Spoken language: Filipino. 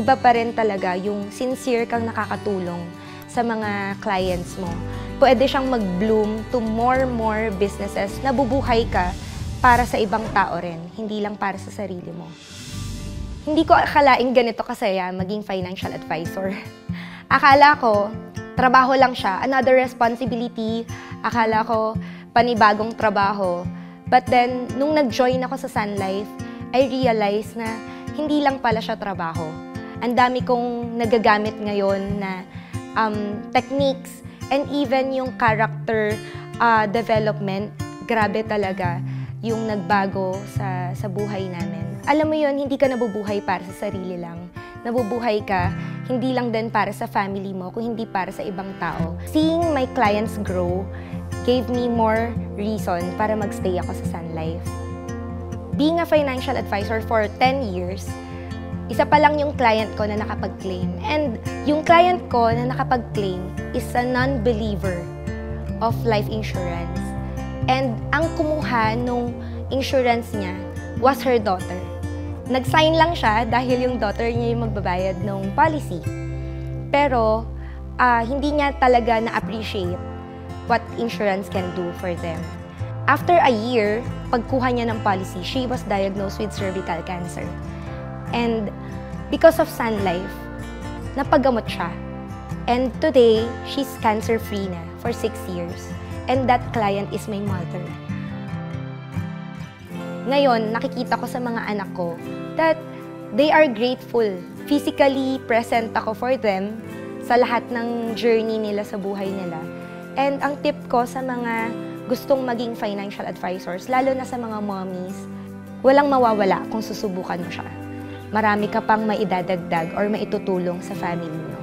iba pa rin talaga yung sincere kang nakakatulong sa mga clients mo. Pwede siyang mag-bloom to more businesses na bubuhay ka para sa ibang tao rin, hindi lang para sa sarili mo. Hindi ko akalaing ganito kasaya maging financial advisor. Akala ko, trabaho lang siya, another responsibility. Akala ko, panibagong trabaho. But then, nung nag-join ako sa Sun Life, I realized na hindi lang pala siya trabaho. Ang dami kong nagagamit ngayon na techniques and even yung character development, grabe talaga yung nagbago sa buhay namin. Alam mo yun, hindi ka nabubuhay para sa sarili lang. Nabubuhay ka, hindi lang din para sa family mo, kung hindi para sa ibang tao. Seeing my clients grow gave me more reason para magstay ako sa Sun Life. Being a financial advisor for 10 years, isa pa lang yung client ko na nakapag-claim. And yung client ko na nakapag-claim is a non-believer of life insurance. And ang kumuha nung insurance niya was her daughter. Nag-sign lang siya dahil yung daughter niya yung magbabayad ng policy. Pero hindi niya talaga na-appreciate what insurance can do for them. After a year, pagkuha niya ng policy, she was diagnosed with cervical cancer. And because of Sun Life, napagamot siya. And today, she's cancer-free na for 6 years. And that client is my mother. Ngayon, nakikita ko sa mga anak ko that they are grateful. Physically present ako for them sa lahat ng journey nila sa buhay nila. And ang tip ko sa mga gustong maging financial advisors, lalo na sa mga mommies, walang mawawala kung susubukan mo siya. Marami ka pang maidadagdag or maitutulong sa family mo.